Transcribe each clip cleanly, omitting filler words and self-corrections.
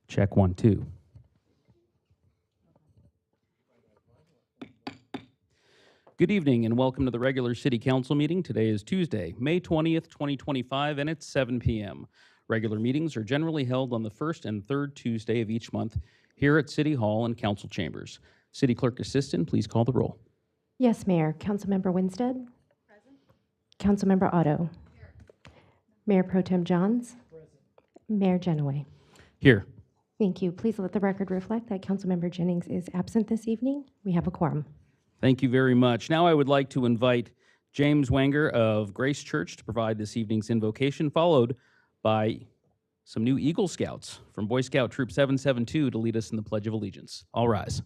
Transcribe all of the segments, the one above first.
Check 1, 2. Good evening and welcome to the regular City Council meeting. Today is Tuesday, May 20th, 2025, and it's 7 p.m. Regular meetings are generally held on the first and third Tuesday of each month here at City Hall and Council Chambers. City Clerk Assistant, please call the roll. Yes, Mayor. Councilmember Winstead? Present. Councilmember Otto? Here. Mayor Pro Tem Johns? Present. Mayor Genoway? Here. Thank you. Please let the record reflect that Councilmember Jennings is absent this evening. We have a quorum. Thank you very much. Now I would like to invite James Wanger of Grace Church to provide this evening's invocation, followed by some new Eagle Scouts from Boy Scout Troop 772 to lead us in the Pledge of Allegiance. All rise.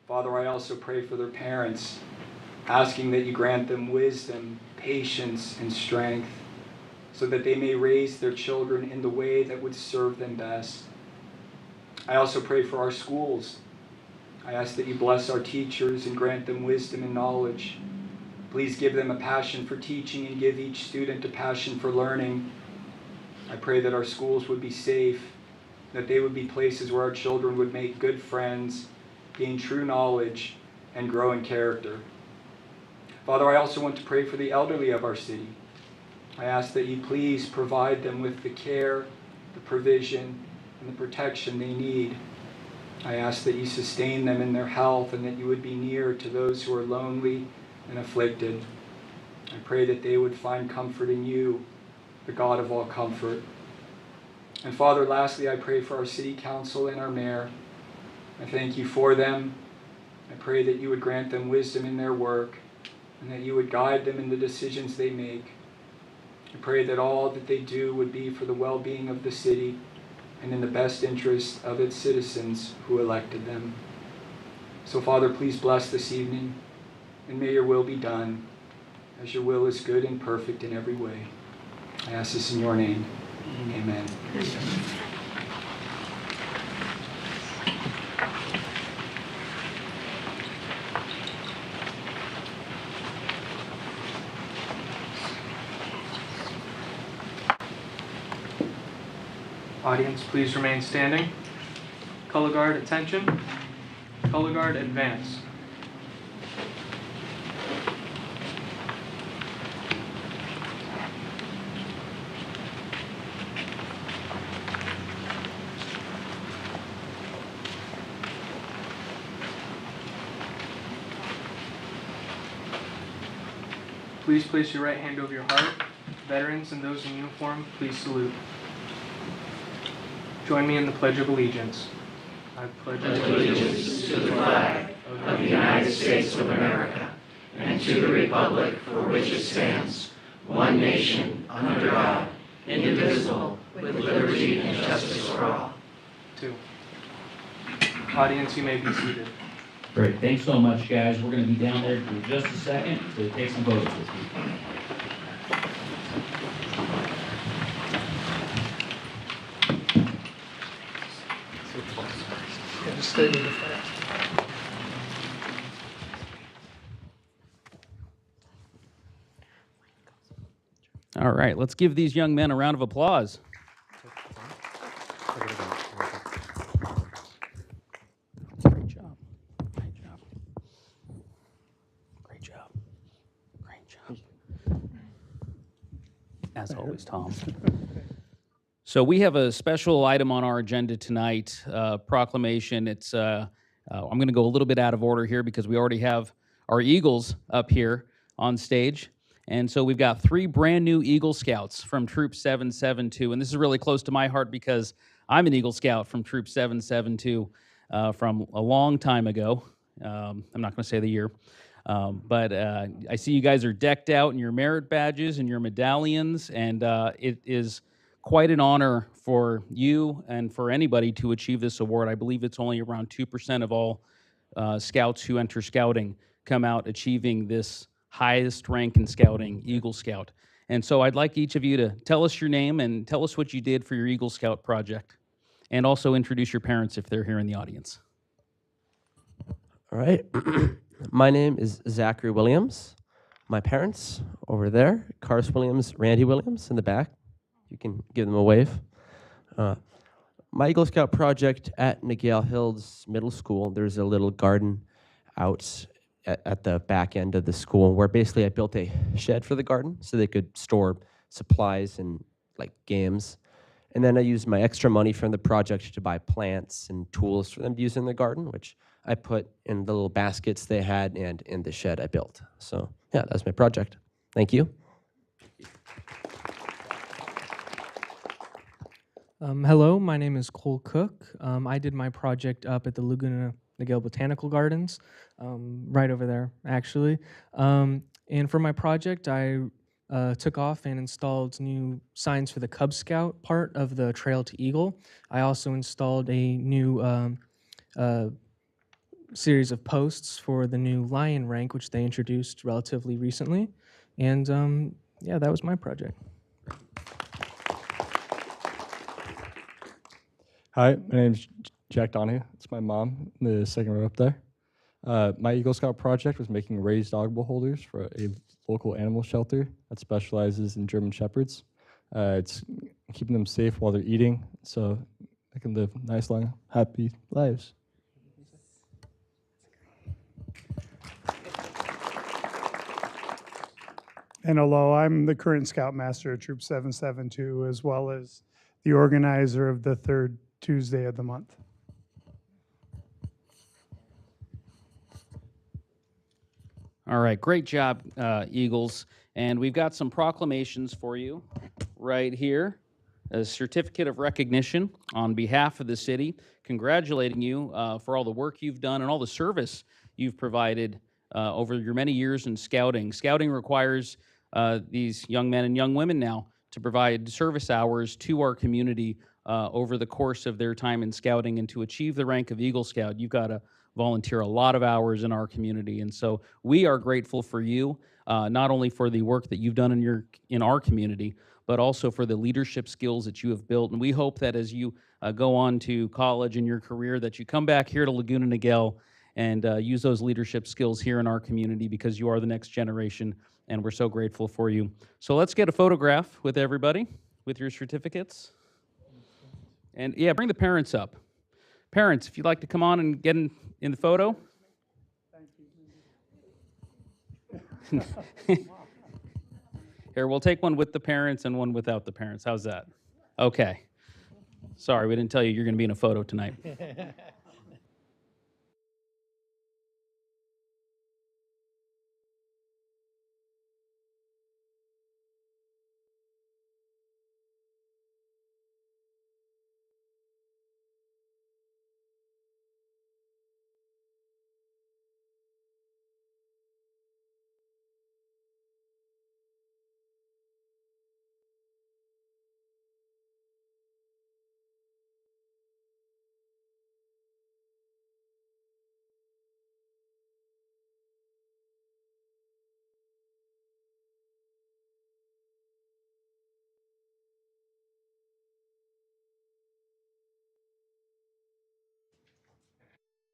Father, I also pray for their parents, asking that you grant them wisdom, patience, and strength, so that they may raise their children in the way that would serve them best. I also pray for our schools. I ask that you bless our teachers and grant them wisdom and knowledge. Please give them a passion for teaching and give each student a passion for learning. I pray that our schools would be safe, that they would be places where our children would make good friends, gain true knowledge, and grow in character. Father, I also want to pray for the elderly of our city. I ask that you please provide them with the care, the provision, and the protection they need. I ask that you sustain them in their health and that you would be near to those who are lonely and afflicted. I pray that they would find comfort in you, the God of all comfort. And Father, lastly, I pray for our city council and our mayor. I thank you for them. I pray that you would grant them wisdom in their work and that you would guide them in the decisions they make. I pray that all that they do would be for the well-being of the city and in the best interest of its citizens who elected them. So, Father, please bless this evening, and may your will be done, as your will is good and perfect in every way. I ask this in your name. Amen. Audience, please remain standing. Color guard, attention. Color guard, advance. Please place your right hand over your heart. Veterans and those in uniform, please salute. Join me in the Pledge of Allegiance. I pledge allegiance to the flag of the United States of America and to the republic for which it stands, one nation, under God, indivisible, with liberty and justice for all. 2. Audience, you may be seated. Great. Thanks so much, guys. We're going to be down there for just a second to take some photos with you. Just stay with the flag. All right, let's give these young men a round of applause. As always, Tom. So we have a special item on our agenda tonight, proclamation. It's I'm going to go a little bit out of order here because we already have our Eagles up here on stage. And so we've got 3 brand new Eagle Scouts from Troop 772. And this is really close to my heart because I'm an Eagle Scout from Troop 772 from a long time ago. I'm not going to say the year. But I see you guys are decked out in your merit badges and your medallions, and it is quite an honor for you and for anybody to achieve this award. I believe it's only around 2% of all scouts who enter scouting come out achieving this highest rank in scouting, Eagle Scout. And so I'd like each of you to tell us your name and tell us what you did for your Eagle Scout project, and also introduce your parents if they're here in the audience. All right. My name is Zachary Williams. My parents over there, Cars Williams, Randy Williams in the back. You can give them a wave. My Eagle Scout project at Miguel Hills Middle School, there's a little garden out at the back end of the school where basically I built a shed for the garden so they could store supplies and like games. And then I used my extra money from the project to buy plants and tools for them to use in the garden, which I put in the little baskets they had and in the shed I built. So yeah, that's my project. Thank you. Hello, my name is Cole Cook. I did my project up at the Laguna Niguel Botanical Gardens, right over there, actually. And for my project, I took off and installed new signs for the Cub Scout part of the Trail to Eagle. I also installed a new series of posts for the new Lion rank, which they introduced relatively recently. And yeah, that was my project. Hi, my name's Jack Donahue. It's my mom, the second row up there. My Eagle Scout project was making raised dog bowl holders for a local animal shelter that specializes in German Shepherds. It's keeping them safe while they're eating so they can live nice, long, happy lives. And hello, I'm the current Scoutmaster at Troop 772, as well as the organizer of the 3rd Tuesday of the month. All right, great job, Eagles. And we've got some proclamations for you right here. A certificate of recognition on behalf of the city, congratulating you for all the work you've done and all the service you've provided over your many years in scouting. Scouting requires these young men and young women now to provide service hours to our community over the course of their time in scouting, and to achieve the rank of Eagle Scout, you've got to volunteer a lot of hours in our community. And so we are grateful for you, not only for the work that you've done in our community, but also for the leadership skills that you have built. And we hope that as you go on to college in your career, that you come back here to Laguna Niguel and use those leadership skills here in our community, because you are the next generation, and we're so grateful for you. So let's get a photograph with everybody with your certificates. And yeah, bring the parents up. Parents, if you'd like to come on and get in the photo. Here, we'll take one with the parents and one without the parents. How's that? Okay. Sorry, we didn't tell you you're going to be in a photo tonight.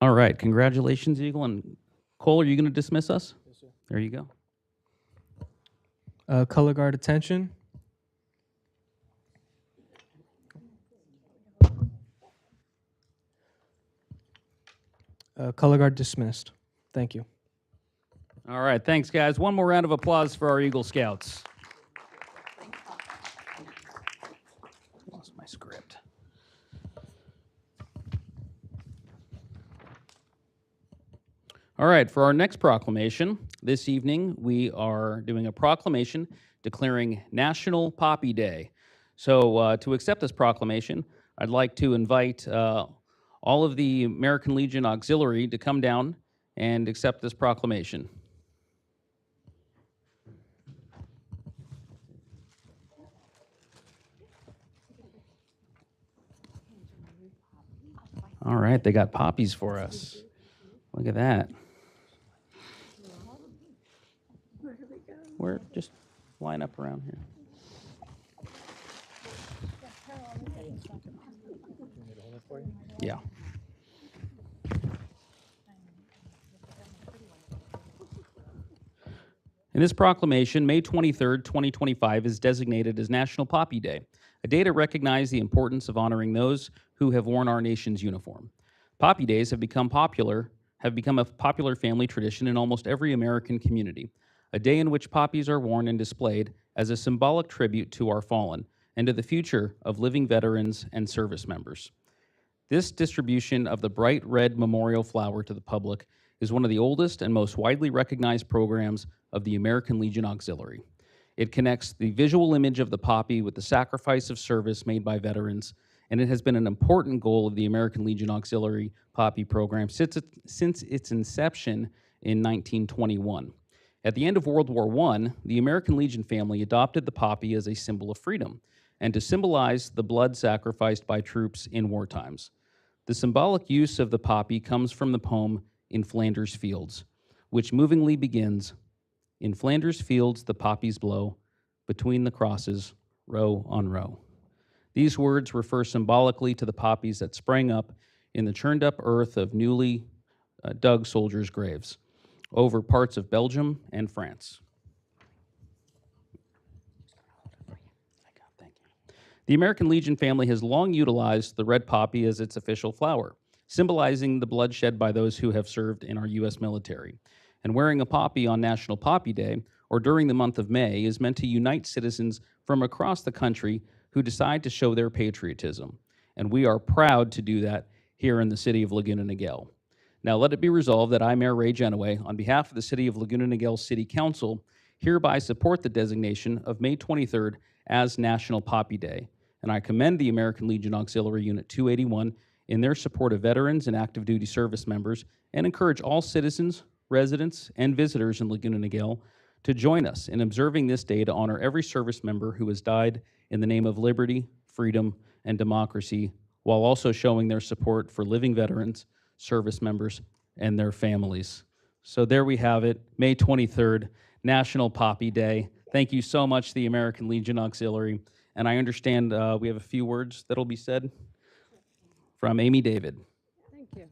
All right, congratulations, Eagle. And Cole, are you going to dismiss us? Yes, sir. There you go. Color guard attention. Color guard dismissed. Thank you. All right, thanks, guys. One more round of applause for our Eagle Scouts. All right, for our next proclamation, this evening we are doing a proclamation declaring National Poppy Day. So to accept this proclamation, I'd like to invite all of the American Legion Auxiliary to come down and accept this proclamation. All right, they got poppies for us. Look at that. We're just line up around here. Yeah. In this proclamation, May 23rd, 2025 is designated as National Poppy Day, a day to recognize the importance of honoring those who have worn our nation's uniform. Poppy Days have become a popular family tradition in almost every American community, a day in which poppies are worn and displayed as a symbolic tribute to our fallen and to the future of living veterans and service members. This distribution of the bright red memorial flower to the public is one of the oldest and most widely recognized programs of the American Legion Auxiliary. It connects the visual image of the poppy with the sacrifice of service made by veterans, and it has been an important goal of the American Legion Auxiliary Poppy Program since its inception in 1921. At the end of World War I, the American Legion family adopted the poppy as a symbol of freedom and to symbolize the blood sacrificed by troops in war times. The symbolic use of the poppy comes from the poem In Flanders Fields, which movingly begins, "In Flanders fields the poppies blow, between the crosses, row on row." These words refer symbolically to the poppies that sprang up in the churned up earth of newly dug soldiers' graves over parts of Belgium and France. The American Legion family has long utilized the red poppy as its official flower, symbolizing the blood shed by those who have served in our U.S. military. And wearing a poppy on National Poppy Day, or during the month of May, is meant to unite citizens from across the country who decide to show their patriotism. And we are proud to do that here in the city of Laguna Niguel. Now let it be resolved that I, Mayor Ray Genoway, on behalf of the city of Laguna Niguel City Council, hereby support the designation of May 23rd as National Poppy Day. And I commend the American Legion Auxiliary Unit 281 in their support of veterans and active duty service members, and encourage all citizens, residents, and visitors in Laguna Niguel to join us in observing this day to honor every service member who has died in the name of liberty, freedom, and democracy, while also showing their support for living veterans, service members, and their families. So there we have it, May 23rd, National Poppy Day. Thank you so much, the American Legion Auxiliary. And I understand we have a few words that'll be said from Amy David. Thank you.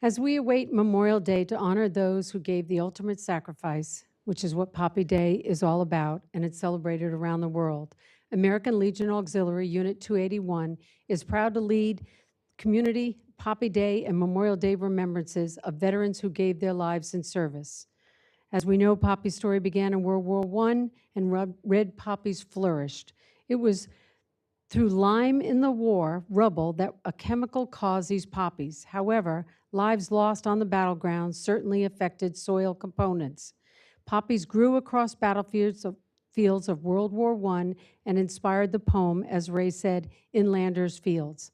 As we await Memorial Day to honor those who gave the ultimate sacrifice, which is what Poppy Day is all about, and it's celebrated around the world, American Legion Auxiliary Unit 281 is proud to lead community Poppy Day and Memorial Day remembrances of veterans who gave their lives in service. As we know, Poppy's story began in World War I, and red poppies flourished. It was through lime in the war rubble that a chemical caused these poppies. However, lives lost on the battlegrounds certainly affected soil components. Poppies grew across battlefields of World War I and inspired the poem, as Ray said, In Flanders Fields.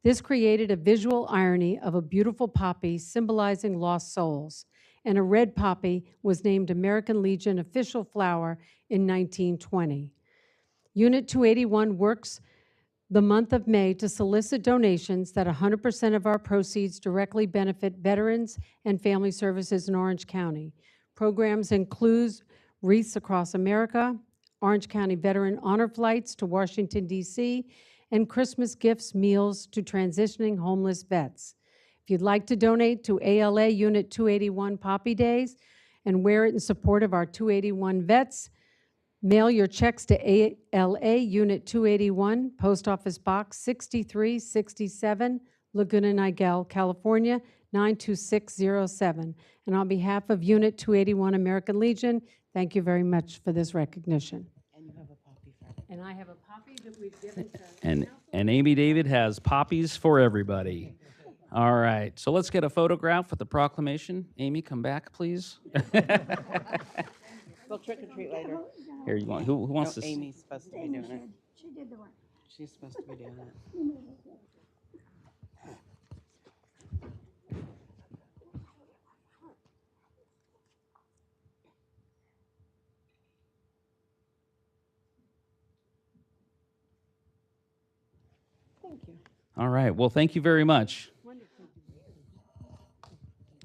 This created a visual irony of a beautiful poppy symbolizing lost souls, and a red poppy was named American Legion official flower in 1920. Unit 281 works the month of May to solicit donations that 100% of our proceeds directly benefit veterans and family services in Orange County. Programs include Wreaths Across America, Orange County Veteran Honor Flights to Washington, D.C., and Christmas gifts, meals to transitioning homeless vets. If you'd like to donate to ALA Unit 281 Poppy Days and wear it in support of our 281 vets, mail your checks to ALA Unit 281, Post Office Box 6367, Laguna Niguel, California, 92607. And on behalf of Unit 281 American Legion, thank you very much for this recognition. And you have a poppy for everybody. And I have a poppy that we've given to And Amy David has poppies for everybody. All right, so let's get a photograph with the proclamation. Amy, come back, please. We'll trick or treat later. Here, you want, who wants No, to? Amy's supposed to be doing it. She did the work. She's supposed to be doing it. Thank you. All right, well, thank you very much.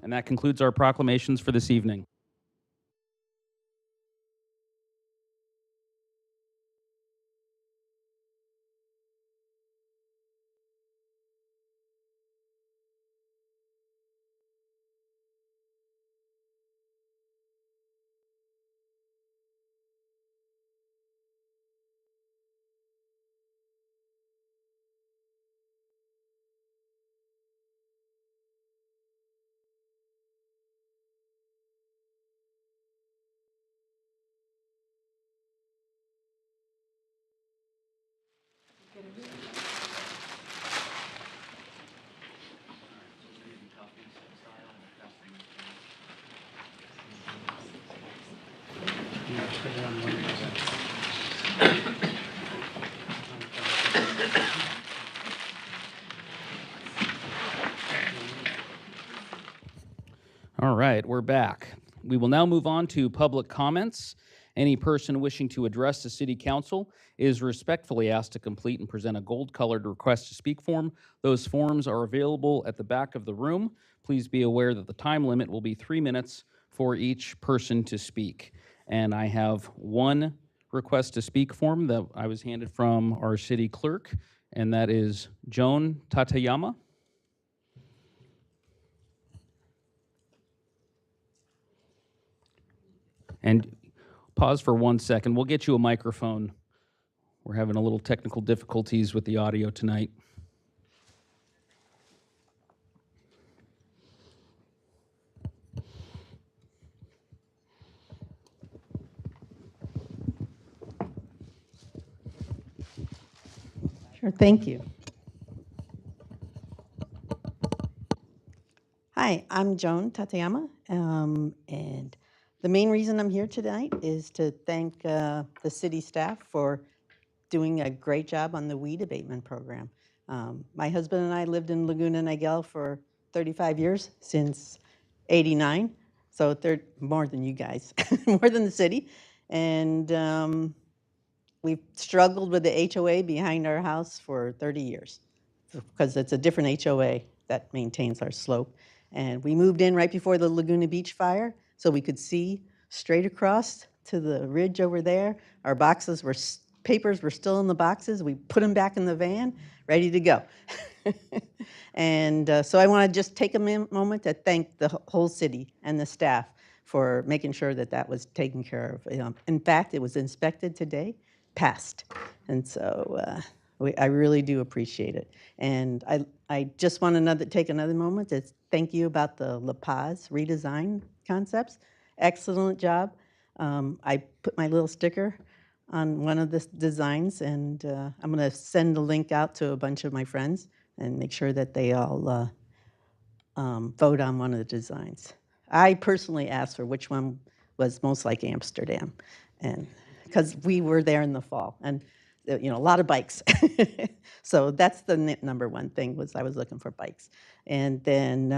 And that concludes our proclamations for this evening. All right, we're back. We will now move on to public comments. Any person wishing to address the City Council is respectfully asked to complete and present a gold-colored request to speak form. Those forms are available at the back of the room. Please be aware that the time limit will be 3 minutes for each person to speak. And I have one request to speak form that I was handed from our city clerk, and that is Joan Tatayama. And pause for 1 second. We'll get you a microphone. We're having a little technical difficulties with the audio tonight. Sure, thank you. Hi, I'm Joan Tatayama, and the main reason I'm here tonight is to thank the city staff for doing a great job on the weed abatement program. My husband and I lived in Laguna Niguel for 35 years, since '89, so they're more than you guys, more than the city. And we've struggled with the HOA behind our house for 30 years because it's a different HOA that maintains our slope. And we moved in right before the Laguna Beach fire so we could see straight across to the ridge over there. Our boxes were, papers were still in the boxes. We put them back in the van, ready to go. And so I want to just take a moment to thank the whole city and the staff for making sure that that was taken care of. In fact, it was inspected today, passed. And so I really do appreciate it. And I just want to take another moment to thank you about the La Paz redesign concepts. Excellent job. I put my little sticker on one of the designs, and I'm going to send the link out to a bunch of my friends and make sure that they all vote on one of the designs. I personally asked for which one was most like Amsterdam, and because we were there in the fall, and a lot of bikes. So that's the number one thing, was I was looking for bikes. And then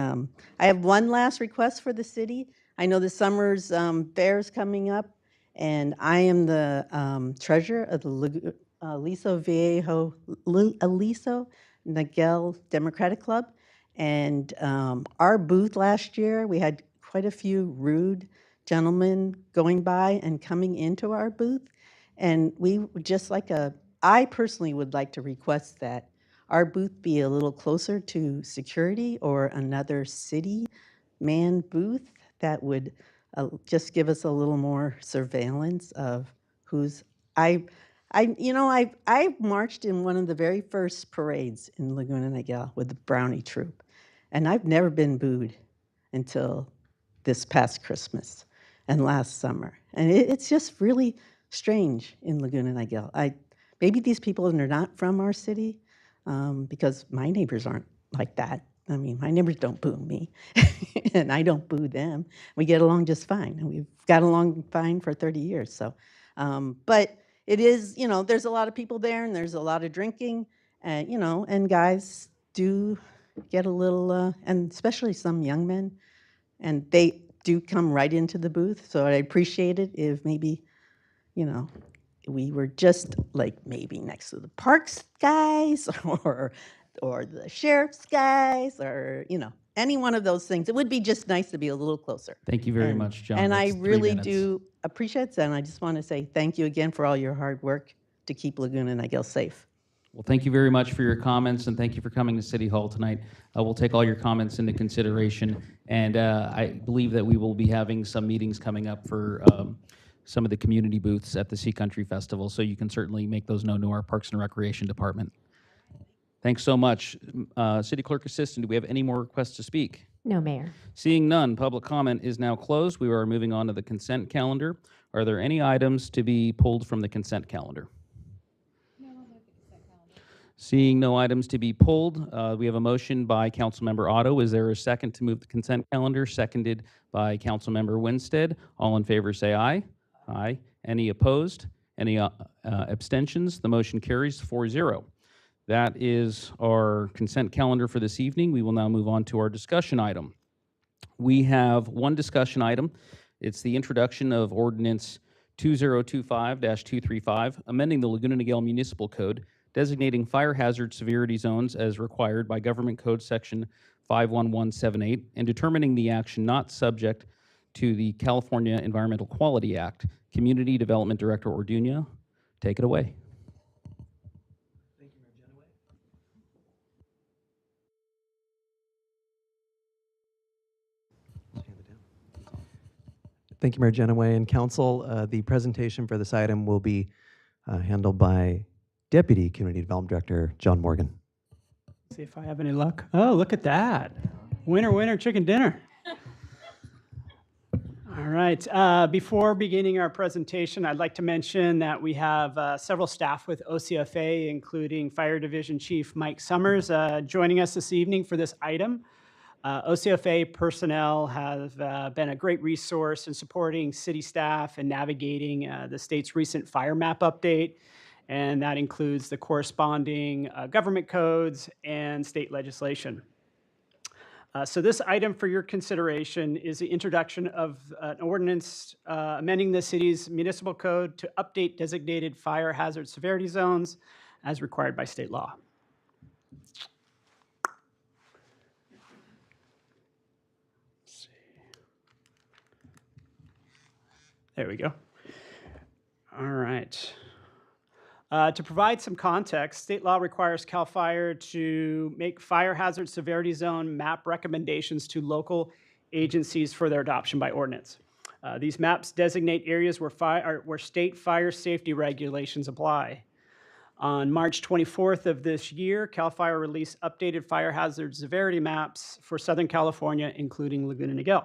I have one last request for the city. I know the summer's fair is coming up, and I am the treasurer of the Aliso Niguel Democratic Club. And our booth last year, we had quite a few rude gentlemen going by and coming into our booth. And we just I personally would like to request that our booth be a little closer to security or another city manned booth that would just give us a little more surveillance of who's. I marched in one of the very first parades in Laguna Niguel with the Brownie Troop, and I've never been booed until this past Christmas and last summer. And it's just really strange in Laguna Niguel. Maybe these people are not from our city, because my neighbors aren't like that. I mean, my neighbors don't boo me, and I don't boo them. We get along just fine, and we've got along fine for 30 years. So, but it is, there's a lot of people there, and there's a lot of drinking, and and guys do get a little, and especially some young men, and they do come right into the booth. So I appreciate it if maybe, we were just like maybe next to the parks guys or the sheriff's guys or any one of those things. It would be just nice to be a little closer. Thank you very much, John. And I That's 3 really minutes. do appreciate that, and I just want to say thank you again for all your hard work to keep Laguna Niguel safe. Well, thank you very much for your comments, and thank you for coming to City Hall tonight. We'll take all your comments into consideration, and I believe that we will be having some meetings coming up for some of the community booths at the Sea Country Festival, so you can certainly make those known to our Parks and Recreation Department. Thanks so much. City Clerk Assistant, do we have any more requests to speak? No, Mayor. Seeing none, public comment is now closed. We are moving on to the consent calendar. Are there any items to be pulled from the consent calendar? Seeing no items to be pulled, we have a motion by Councilmember Otto. Is there a second to move the consent calendar? Seconded by Councilmember Winstead. All in favor say aye. Aye. Any opposed? Any abstentions? The motion carries 4-0. That is our consent calendar for this evening. We will now move on to our discussion item. We have one discussion item. It's the introduction of Ordinance 2025-235, amending the Laguna Niguel Municipal Code, designating fire hazard severity zones as required by Government Code Section 51178, and determining the action not subject to the California Environmental Quality Act. Community Development Director Orduña, take it away. Thank you, Mayor Genoway and Council. The presentation for this item will be handled by Deputy Community Development Director John Morgan. See if I have any luck. Oh, look at that. Winner, winner, chicken dinner. All right. Before beginning our presentation, I'd like to mention that we have several staff with OCFA, including Fire Division Chief Mike Summers, joining us this evening for this item. OCFA personnel have been a great resource in supporting city staff and navigating the state's recent fire map update, and that includes the corresponding government codes and state legislation. So this item for your consideration is the introduction of an ordinance amending the city's municipal code to update designated fire hazard severity zones as required by state law. There we go. All right. To provide some context, state law requires CAL FIRE to make fire hazard severity zone map recommendations to local agencies for their adoption by ordinance. These maps designate areas where state fire safety regulations apply. On March 24th of this year, CAL FIRE released updated fire hazard severity maps for Southern California, including Laguna Niguel.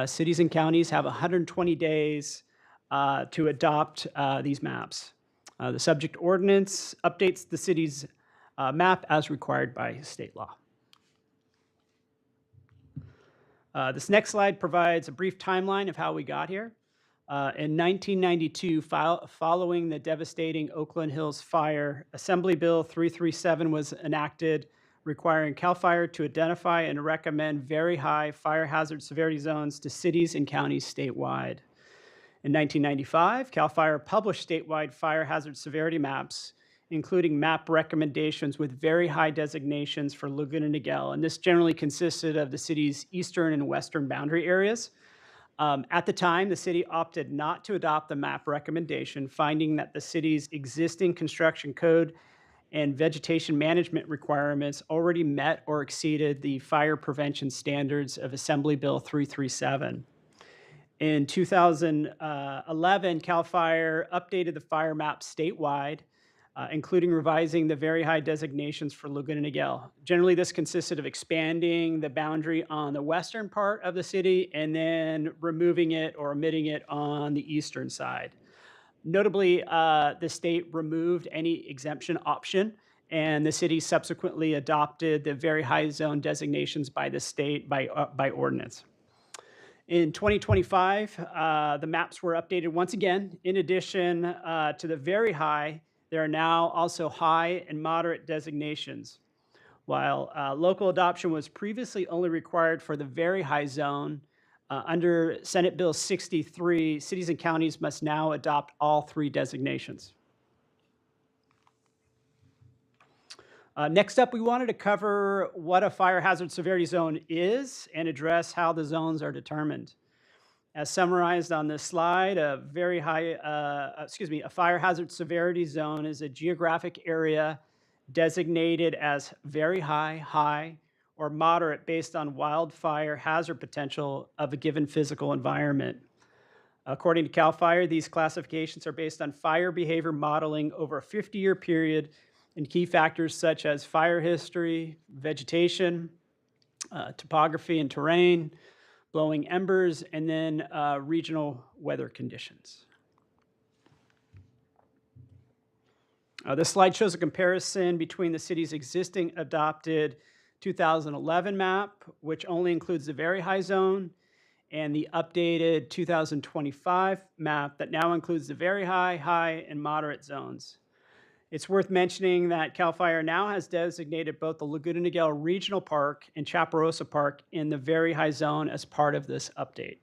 Cities and counties have 120 days to adopt these maps. The subject ordinance updates the city's map as required by state law. This next slide provides a brief timeline of how we got here. In 1992, following the devastating Oakland Hills fire, Assembly Bill 337 was enacted, requiring CAL FIRE to identify and recommend very high fire hazard severity zones to cities and counties statewide. In 1995, CAL FIRE published statewide fire hazard severity maps, including map recommendations with very high designations for Laguna Niguel, and this generally consisted of the city's eastern and western boundary areas. At the time, the city opted not to adopt the map recommendation, finding that the city's existing construction code and vegetation management requirements already met or exceeded the fire prevention standards of Assembly Bill 337. In 2011, CAL FIRE updated the fire map statewide, including revising the very high designations for Laguna Niguel. Generally, this consisted of expanding the boundary on the western part of the city and then removing it or omitting it on the eastern side. Notably, the state removed any exemption option and the city subsequently adopted the very high zone designations by the state by ordinance. In 2025, the maps were updated once again. In addition to the very high, there are now also high and moderate designations. While local adoption was previously only required for the very high zone, under Senate Bill 63, cities and counties must now adopt all three designations. Next up, we wanted to cover what a fire hazard severity zone is and address how the zones are determined. As summarized on this slide, a fire hazard severity zone is a geographic area designated as very high, high, or moderate based on wildfire hazard potential of a given physical environment. According to CAL FIRE, these classifications are based on fire behavior modeling over a 50-year period and key factors such as fire history, vegetation, topography and terrain, blowing embers, and then regional weather conditions. This slide shows a comparison between the city's existing adopted 2011 map, which only includes the very high zone, and the updated 2025 map that now includes the very high, high, and moderate zones. It's worth mentioning that CAL FIRE now has designated both the Laguna Niguel Regional Park and Chaparosa Park in the very high zone as part of this update.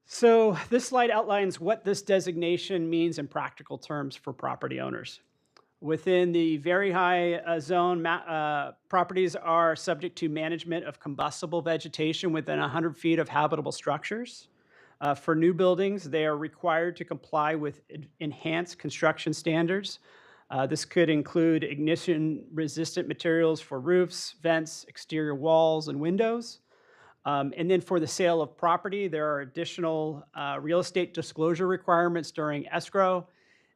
So this slide outlines what this designation means in practical terms for property owners. Within the very high zone, properties are subject to management of combustible vegetation within 100 feet of habitable structures. For new buildings, they are required to comply with enhanced construction standards. This could include ignition-resistant materials for roofs, vents, exterior walls, and windows. And then for the sale of property, there are additional real estate disclosure requirements during escrow.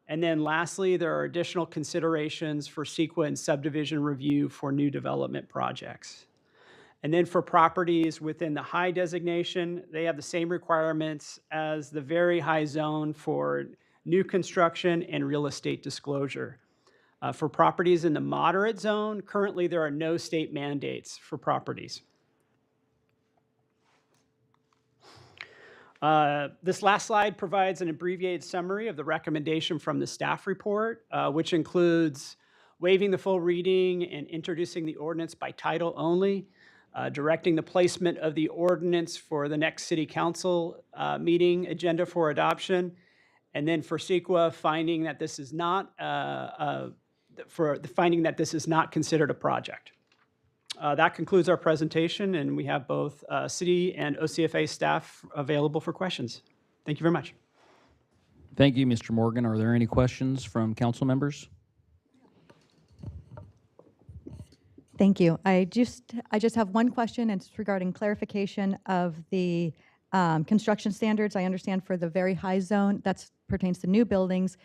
And then lastly, there are additional considerations for CEQA and subdivision review for new development projects. And then for properties within the high designation, they have the same requirements as the very high zone for new construction and real estate disclosure. For properties in the moderate zone, currently there are no state mandates for properties. This last slide provides an abbreviated summary of the recommendation from the staff report, which includes waiving the full reading and introducing the ordinance by title only, directing the placement of the ordinance for the next city council meeting agenda for adoption, and then for CEQA, finding that this is not considered a project. That concludes our presentation, and we have both city and OCFA staff available for questions. Thank you very much. Thank you, Mr. Morgan. Are there any questions from council members? Thank you. I just have one question, and it's regarding clarification of the construction standards. I understand for the very high zone, that pertains to new buildings,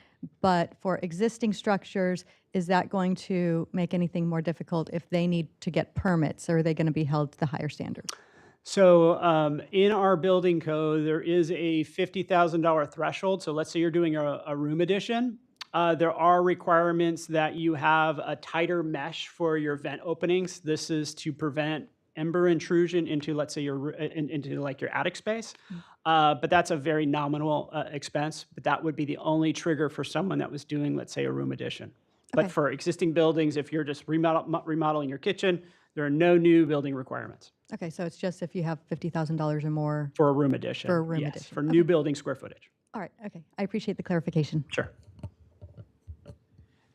but for existing structures, is that going to make anything more difficult if they need to get permits, or are they going to be held to the higher standard? So in our building code, there is a $50,000 threshold. So let's say you're doing a room addition. There are requirements that you have a tighter mesh for your vent openings. This is to prevent ember intrusion into, let's say, into like your attic space. But that's a very nominal expense. But that would be the only trigger for someone that was doing, let's say, a room addition. Okay. But for existing buildings, if you're just remodeling your kitchen, there are no new building requirements. Okay, so it's just if you have $50,000 or more. For a room addition. For a room yes, addition. for new building square footage. All right, okay. I appreciate the clarification. Sure.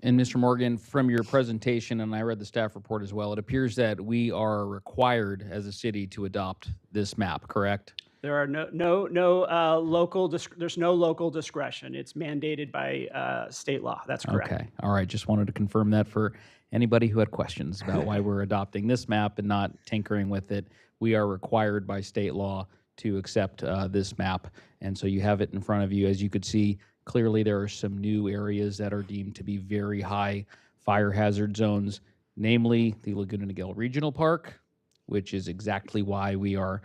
And Mr. Morgan, from your presentation, and I read the staff report as well, it appears that we are required as a city to adopt this map, correct? There are there's no local discretion. It's mandated by state law. That's correct. Okay, all right. Just wanted to confirm that for anybody who had questions about why we're adopting this map and not tinkering with it. We are required by state law to accept this map, and so you have it in front of you. As you could see, clearly there are some new areas that are deemed to be very high fire hazard zones, namely the Laguna Niguel Regional Park, which is exactly why we are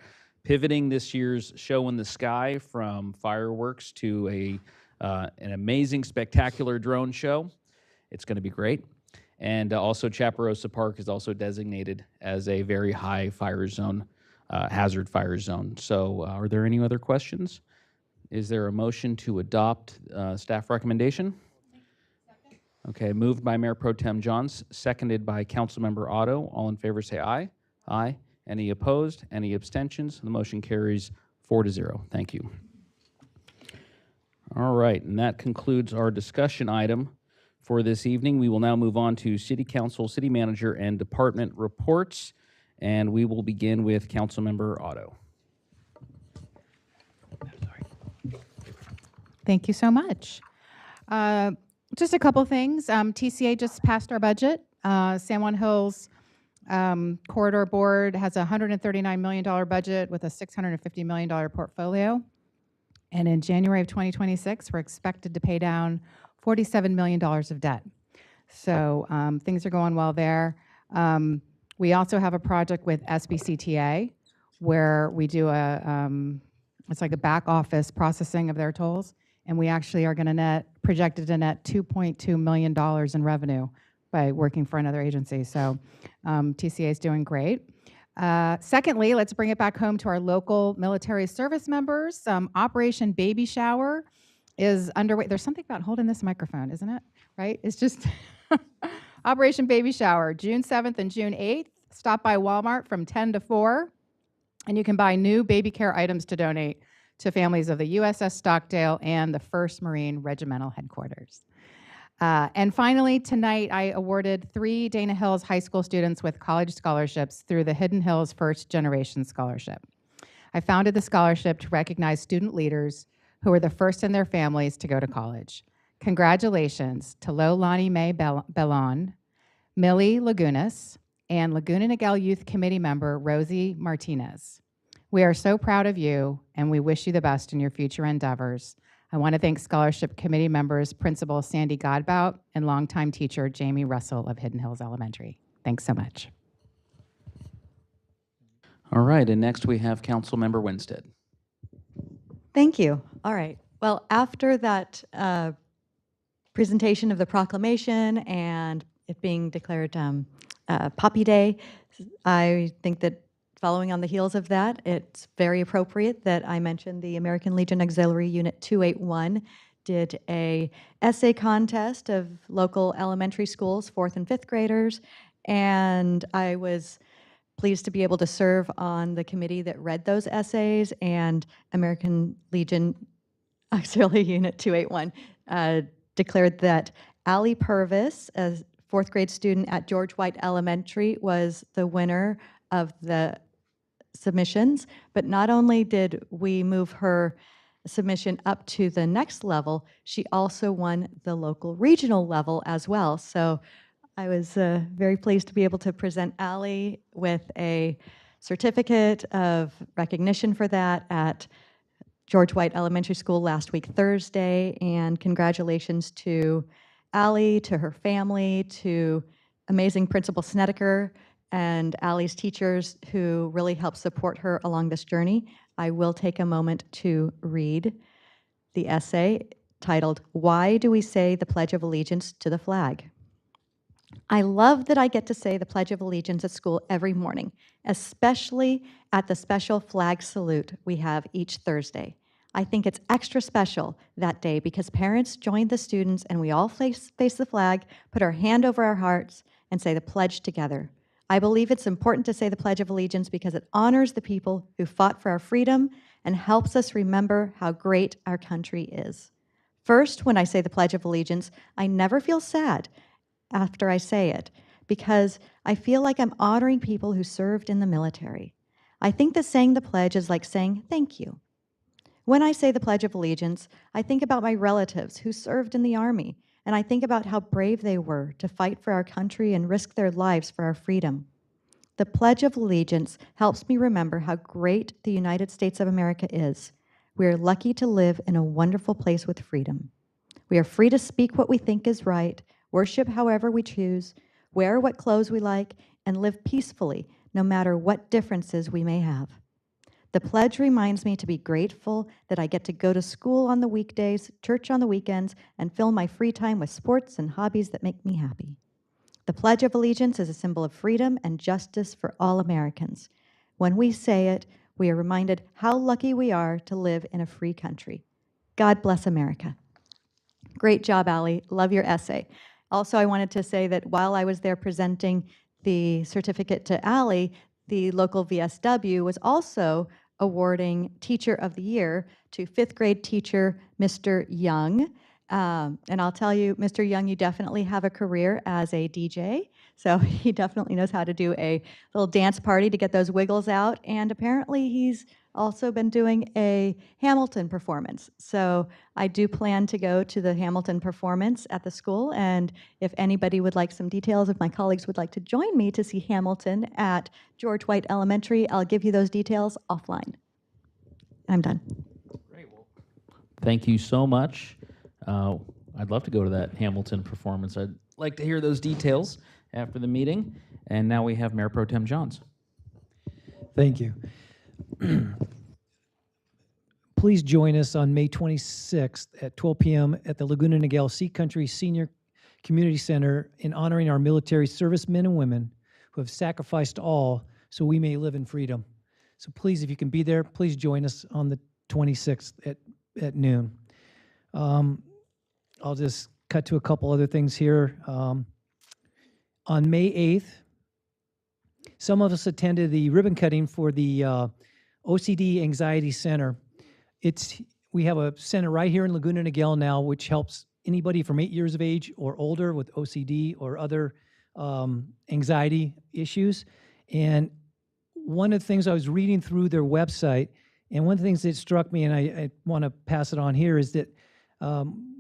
pivoting this year's Show in the Sky from fireworks to a an amazing, spectacular drone show. It's going to be great. And also Chaparosa Park is also designated as a very high fire zone, hazard fire zone. So are there any other questions? Is there a motion to adopt staff recommendation? Okay, moved by Mayor Pro Tem Johns, seconded by Councilmember Otto. All in favor say aye. Aye. Any opposed? Any abstentions? The motion carries 4-0. Thank you. All right, and that concludes our discussion item for this evening. We will now move on to City Council, City Manager, and Department reports, and we will begin with Councilmember Otto. Thank you so much. Just a couple things. TCA just passed our budget. San Juan Hills Corridor Board has a $139 million budget with a $650 million portfolio. And in January of 2026, we're expected to pay down $47 million of debt. So things are going well there. We also have a project with SBCTA where we do it's like a back office processing of their tolls. And we actually are going to projected to net $2.2 million in revenue by working for another agency. So TCA is doing great. Secondly, let's bring it back home to our local military service members. Operation Baby Shower is underway. There's something about holding this microphone, isn't it? Right? It's just Operation Baby Shower, June 7th and June 8th. Stop by Walmart from 10 to 4, and you can buy new baby care items to donate to families of the USS Stockdale and the 1st Marine Regimental Headquarters. And finally, tonight I awarded 3 Dana Hills High School students with college scholarships through the Hidden Hills First Generation Scholarship. I founded the scholarship to recognize student leaders who were the first in their families to go to college. Congratulations to Lolani May Bellon, Millie Lagunas, and Laguna Niguel Youth Committee member Rosie Martinez. We are so proud of you, and we wish you the best in your future endeavors. I want to thank Scholarship Committee members Principal Sandy Godbout and longtime teacher Jamie Russell of Hidden Hills Elementary. Thanks so much. All right, and next we have Councilmember Winstead. Thank you. All right. Well, after that presentation of the proclamation and it being declared Poppy Day, I think that following on the heels of that, it's very appropriate that I mentioned the American Legion Auxiliary Unit 281 did a essay contest of local elementary schools, 4th and 5th graders, and I was pleased to be able to serve on the committee that read those essays, and American Legion Auxiliary Unit 281 declared that Allie Purvis, a 4th grade student at George White Elementary, was the winner of the submissions. But not only did we move her submission up to the next level, she also won the local regional level as well. So I was very pleased to be able to present Allie with a certificate of recognition for that at George White Elementary School last week, Thursday, and congratulations to Allie, to her family, to amazing Principal Snedeker, and Allie's teachers who really helped support her along this journey. I will take a moment to read the essay titled, "Why Do We Say the Pledge of Allegiance to the Flag?" I love that I get to say the Pledge of Allegiance at school every morning, especially at the special flag salute we have each Thursday. I think it's extra special that day because parents join the students and we all face the flag, put our hand over our hearts, and say the pledge together. I believe it's important to say the Pledge of Allegiance because it honors the people who fought for our freedom and helps us remember how great our country is. First, when I say the Pledge of Allegiance, I never feel sad after I say it because I feel like I'm honoring people who served in the military. I think that saying the pledge is like saying thank you. When I say the Pledge of Allegiance, I think about my relatives who served in the Army, and I think about how brave they were to fight for our country and risk their lives for our freedom. The Pledge of Allegiance helps me remember how great the United States of America is. We are lucky to live in a wonderful place with freedom. We are free to speak what we think is right, worship however we choose, wear what clothes we like, and live peacefully, no matter what differences we may have. The pledge reminds me to be grateful that I get to go to school on the weekdays, church on the weekends, and fill my free time with sports and hobbies that make me happy. The Pledge of Allegiance is a symbol of freedom and justice for all Americans. When we say it, we are reminded how lucky we are to live in a free country. God bless America. Great job, Allie. Love your essay. Also, I wanted to say that while I was there presenting the certificate to Allie, the local VSW was also awarding Teacher of the Year to fifth grade teacher, Mr. Young. And I'll tell you, Mr. Young, you definitely have a career as a DJ. So he definitely knows how to do a little dance party to get those wiggles out. And apparently he's also been doing a Hamilton performance. So I do plan to go to the Hamilton performance at the school. And if anybody would like some details, if my colleagues would like to join me to see Hamilton at George White Elementary, I'll give you those details offline. I'm done. Thank you so much. I'd love to go to that Hamilton performance. I'd like to hear those details after the meeting. And now we have Mayor Pro Tem Johns. Thank you. Please join us on May 26th at 12 p.m. at the Laguna Niguel Sea Country Senior Community Center in honoring our military servicemen and women who have sacrificed all so we may live in freedom. So please, if you can be there, please join us on the 26th at noon. I'll just cut to a couple other things here. On May 8th, some of us attended the ribbon cutting for the OCD Anxiety Center. We have a center right here in Laguna Niguel now, which helps anybody from 8 years of age or older with OCD or other anxiety issues. And one of the things I was reading through their website, and one of the things that struck me, and I want to pass it on here, is that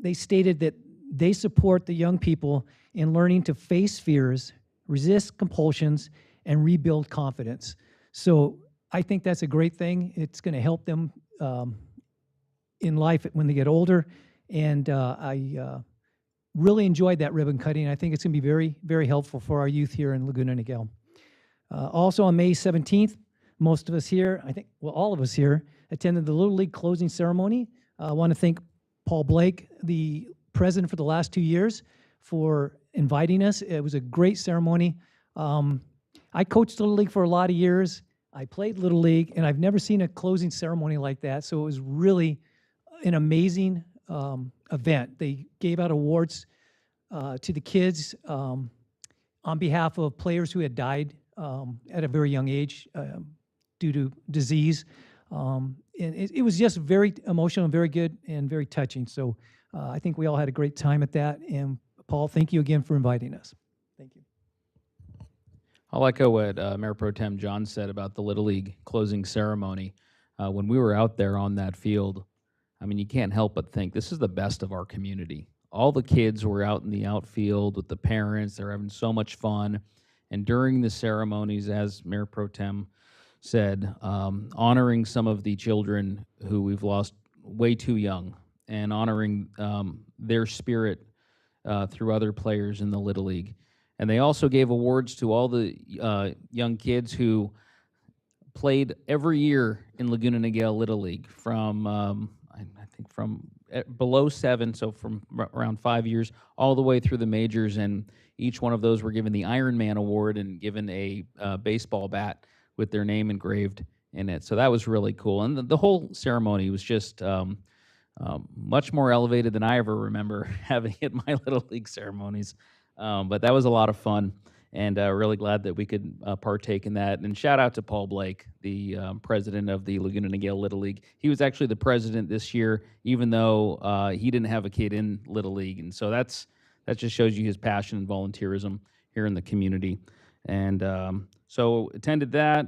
they stated that they support the young people in learning to face fears, resist compulsions, and rebuild confidence. So I think that's a great thing. It's going to help them in life when they get older. And I really enjoyed that ribbon cutting. I think it's going to be very, very helpful for our youth here in Laguna Niguel. Also on May 17th, most of us here, I think, well, all of us here, attended the Little League closing ceremony. I want to thank Paul Blake, the president for the last 2 years, for inviting us. It was a great ceremony. I coached Little League for a lot of years. I played Little League, and I've never seen a closing ceremony like that. So it was really an amazing event. They gave out awards to the kids on behalf of players who had died at a very young age due to disease. And it was just very emotional and very good and very touching. So I think we all had a great time at that. And Paul, thank you again for inviting us. Thank you. I'll echo what Mayor Pro Tem John said about the Little League closing ceremony. When we were out there on that field, I mean, you can't help but think this is the best of our community. All the kids were out in the outfield with the parents. They're having so much fun. And during the ceremonies, as Mayor Pro Tem said, honoring some of the children who we've lost way too young and honoring their spirit through other players in the Little League. And they also gave awards to all the young kids who played every year in Laguna Niguel Little League from, I think from below 7, so from around 5 years, all the way through the majors. And each one of those were given the Iron Man Award and given a baseball bat with their name engraved in it. So that was really cool. And the whole ceremony was just much more elevated than I ever remember having at my Little League ceremonies. But that was a lot of fun, and really glad that we could partake in that. And shout out to Paul Blake, the president of the Laguna Niguel Little League. He was actually the president this year, even though he didn't have a kid in Little League. And so that just shows you his passion and volunteerism here in the community. And so attended that.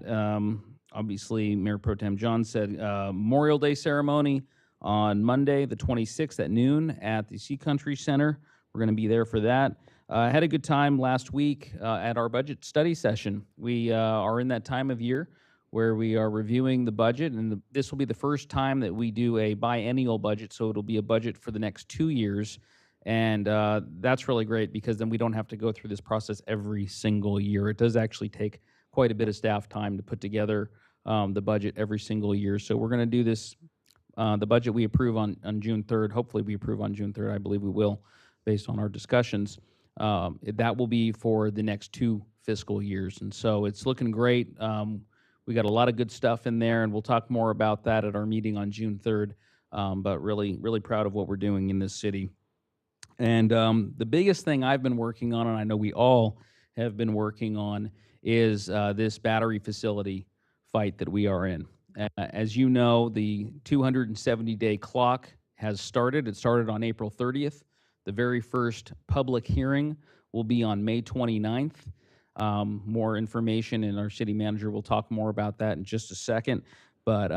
Obviously, Mayor Pro Tem John said Memorial Day ceremony on Monday, the 26th at noon at the Sea Country Center. We're going to be there for that. I had a good time last week at our budget study session. We are in that time of year where we are reviewing the budget, and this will be the first time that we do a biennial budget, so it'll be a budget for the next 2 years. And that's really great because then we don't have to go through this process every single year. It does actually take quite a bit of staff time to put together the budget every single year. So we're going to do this, the budget we approve on June 3rd. Hopefully we approve on June 3rd. I believe we will, based on our discussions. That will be for the next 2 fiscal years. And so it's looking great. We got a lot of good stuff in there, and we'll talk more about that at our meeting on June 3rd. But really, really proud of what we're doing in this city. And the biggest thing I've been working on, and I know we all have been working on, is this battery facility fight that we are in. As you know, the 270-day clock has started. It started on April 30th. The very first public hearing will be on May 29th. More information, and our city manager will talk more about that in just a second. But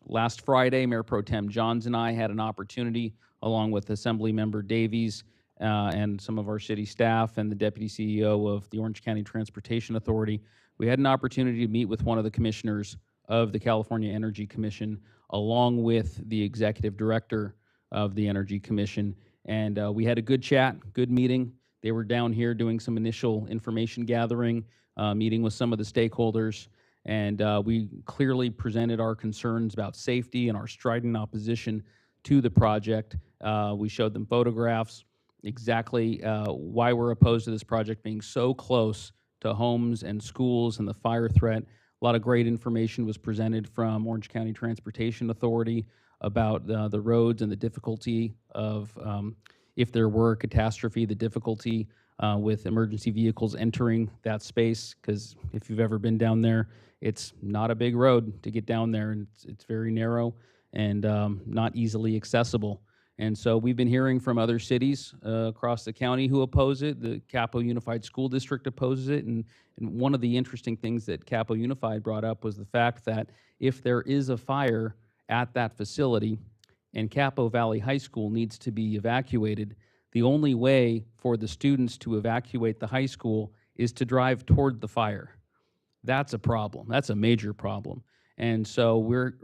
last Friday, Mayor Pro Tem Johns and I had an opportunity, along with Assemblymember Davies and some of our city staff and the Deputy CEO of the Orange County Transportation Authority, we had an opportunity to meet with one of the commissioners of the California Energy Commission, along with the executive director of the Energy Commission. And we had a good chat, good meeting. They were down here doing some initial information gathering, meeting with some of the stakeholders, and we clearly presented our concerns about safety and our strident opposition to the project. We showed them photographs, exactly why we're opposed to this project being so close to homes and schools and the fire threat. A lot of great information was presented from Orange County Transportation Authority about the roads and the difficulty of, if there were a catastrophe, the difficulty with emergency vehicles entering that space, because if you've ever been down there, it's not a big road to get down there, and it's very narrow and not easily accessible. And so we've been hearing from other cities across the county who oppose it. The Capo Unified School District opposes it, and one of the interesting things that Capo Unified brought up was the fact that if there is a fire at that facility and Capo Valley High School needs to be evacuated, the only way for the students to evacuate the high school is to drive toward the fire. That's a problem. That's a major problem. And so we're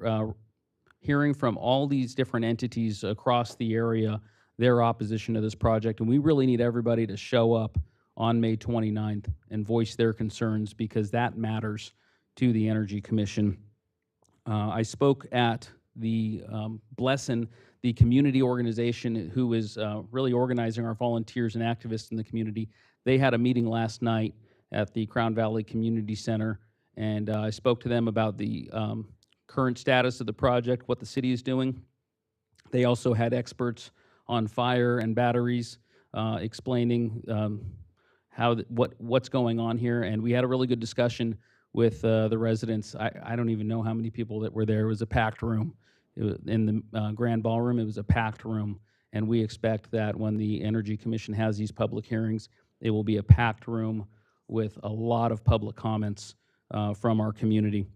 hearing from all these different entities across the area their opposition to this project, and we really need everybody to show up on May 29th and voice their concerns, because that matters to the Energy Commission. I spoke at the Blessin, the community organization who is really organizing our volunteers and activists in the community. They had a meeting last night at the Crown Valley Community Center, and I spoke to them about the current status of the project, what the city is doing. They also had experts on fire and batteries explaining what's going on here, and we had a really good discussion with the residents. I don't even know how many people that were there. It was a packed room. It was in the Grand Ballroom. It was a packed room, and we expect that when the Energy Commission has these public hearings, it will be a packed room with a lot of public comments from our community.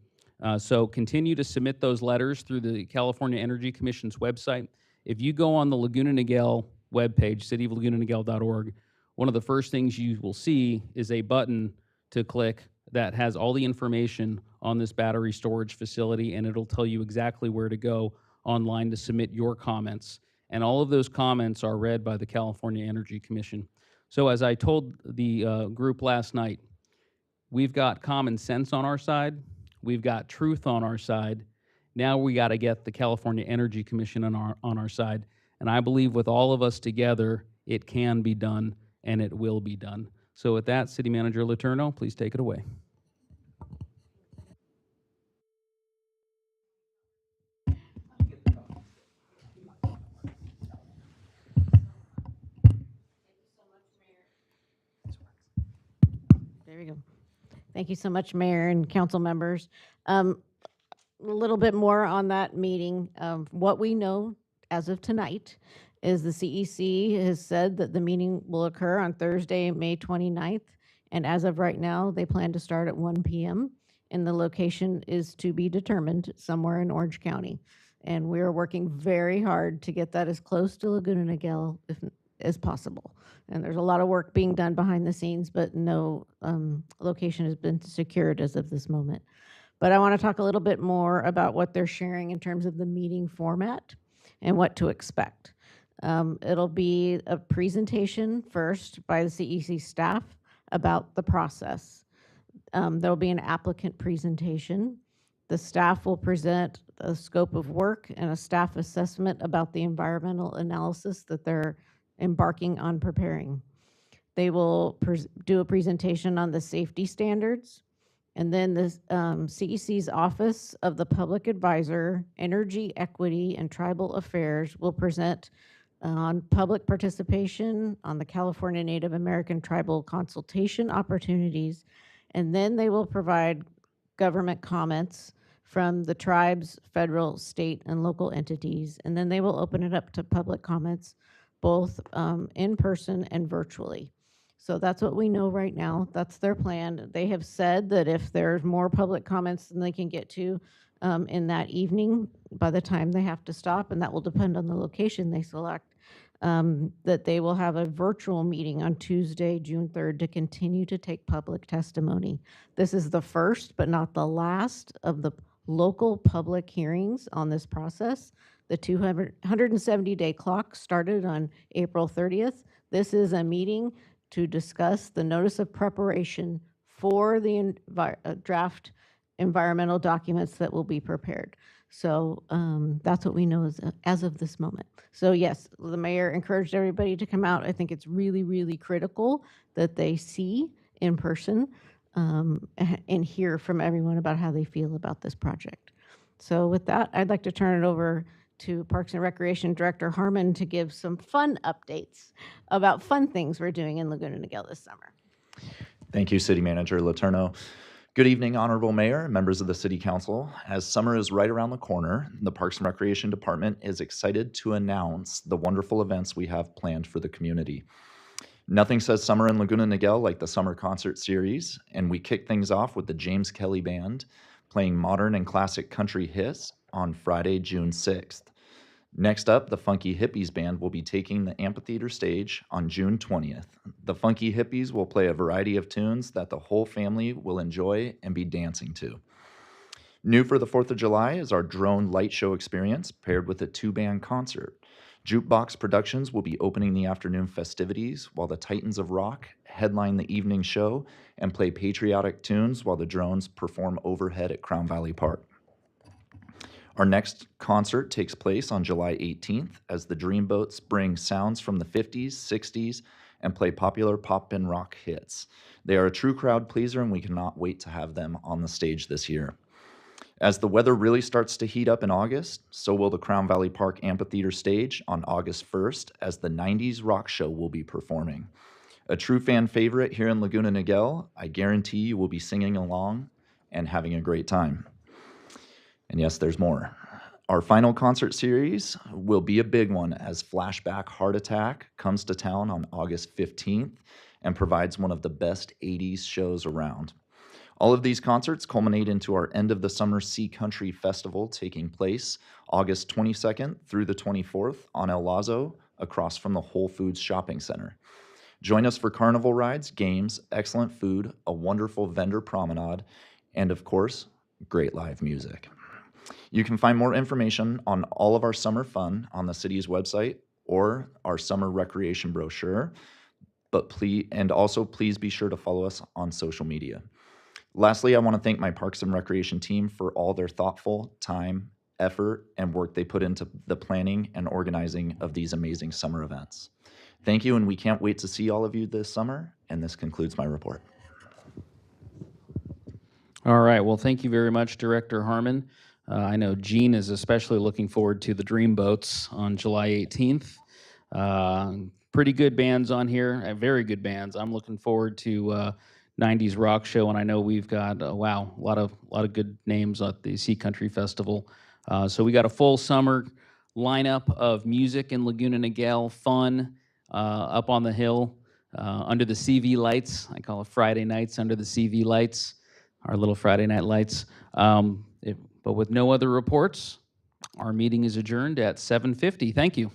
So continue to submit those letters through the California Energy Commission's website. If you go on the Laguna Niguel webpage, cityoflagunaniguel.org, one of the first things you will see is a button to click that has all the information on this battery storage facility, and it'll tell you exactly where to go online to submit your comments. And all of those comments are read by the California Energy Commission. So as I told the group last night, we've got common sense on our side, we've got truth on our side, now we got to get the California Energy Commission on our side. And I believe with all of us together, it can be done, and it will be done. So with that, City Manager Letourneau, please take it away. There we go. Thank you so much, Mayor and council members. A little bit more on that meeting. What we know as of tonight is the CEC has said that the meeting will occur on Thursday, May 29th. And as of right now, they plan to start at 1 p.m. and the location is to be determined somewhere in Orange County. And we are working very hard to get that as close to Laguna Niguel as possible. And there's a lot of work being done behind the scenes, but no location has been secured as of this moment. But I want to talk a little bit more about what they're sharing in terms of the meeting format and what to expect. It'll be a presentation first by the CEC staff about the process. There'll be an applicant presentation. The staff will present the scope of work and a staff assessment about the environmental analysis that they're embarking on preparing. They will do a presentation on the safety standards, and then the CEC's Office of the Public Advisor, Energy, Equity, and Tribal Affairs will present on public participation on the California Native American tribal consultation opportunities, and then they will provide government comments from the tribes, federal, state, and local entities, and then they will open it up to public comments, both in person and virtually. So that's what we know right now. That's their plan. They have said that if there's more public comments than they can get to in that evening, by the time they have to stop, and that will depend on the location they select, that they will have a virtual meeting on Tuesday, June 3rd, to continue to take public testimony. This is the first, but not the last, of the local public hearings on this process. The 170-day clock started on April 30th. This is a meeting to discuss the notice of preparation for the draft environmental documents that will be prepared. So that's what we know as of this moment. So yes, the mayor encouraged everybody to come out. I think it's really, really critical that they see in person and hear from everyone about how they feel about this project. So with that, I'd like to turn it over to Parks and Recreation Director Harmon to give some fun updates about fun things we're doing in Laguna Niguel this summer. Thank you, City Manager Letourneau. Good evening, Honorable Mayor, members of the City Council. As summer is right around the corner, the Parks and Recreation Department is excited to announce the wonderful events we have planned for the community. Nothing says summer in Laguna Niguel like the Summer Concert Series, and we kick things off with the James Kelly Band playing modern and classic country hits on Friday, June 6th. Next up, the Funky Hippies Band will be taking the amphitheater stage on June 20th. The Funky Hippies will play a variety of tunes that the whole family will enjoy and be dancing to. New for the 4th of July is our drone light show experience paired with a 2-band concert. Jukebox Productions will be opening the afternoon festivities while the Titans of Rock headline the evening show and play patriotic tunes while the drones perform overhead at Crown Valley Park. Our next concert takes place on July 18th as the Dreamboats bring sounds from the 50s, 60s, and play popular pop and rock hits. They are a true crowd pleaser, and we cannot wait to have them on the stage this year. As the weather really starts to heat up in August, so will the Crown Valley Park Amphitheater stage on August 1st as the 90s Rock Show will be performing. A true fan favorite here in Laguna Niguel, I guarantee you will be singing along and having a great time. And yes, there's more. Our final concert series will be a big one as Flashback Heart Attack comes to town on August 15th and provides one of the best 80s shows around. All of these concerts culminate into our End of the Summer Sea Country Festival taking place August 22nd through the 24th on El Lazo across from the Whole Foods Shopping Center. Join us for carnival rides, games, excellent food, a wonderful vendor promenade, and of course, great live music. You can find more information on all of our summer fun on the city's website or our summer recreation brochure, but please be sure to follow us on social media. Lastly, I want to thank my Parks and Recreation team for all their thoughtful time, effort, and work they put into the planning and organizing of these amazing summer events. Thank you, and we can't wait to see all of you this summer, and this concludes my report. All right, well, thank you very much, Director Harmon. I know Gene is especially looking forward to the Dreamboats on July 18th. Pretty good bands on here, very good bands. I'm looking forward to 90s Rock Show, and I know we've got a lot of good names at the Sea Country Festival. So we got a full summer lineup of music in Laguna Niguel, fun up on the hill under the CV lights. I call it Friday nights under the CV lights, our little Friday night lights. But with no other reports, our meeting is adjourned at 7:50. Thank you.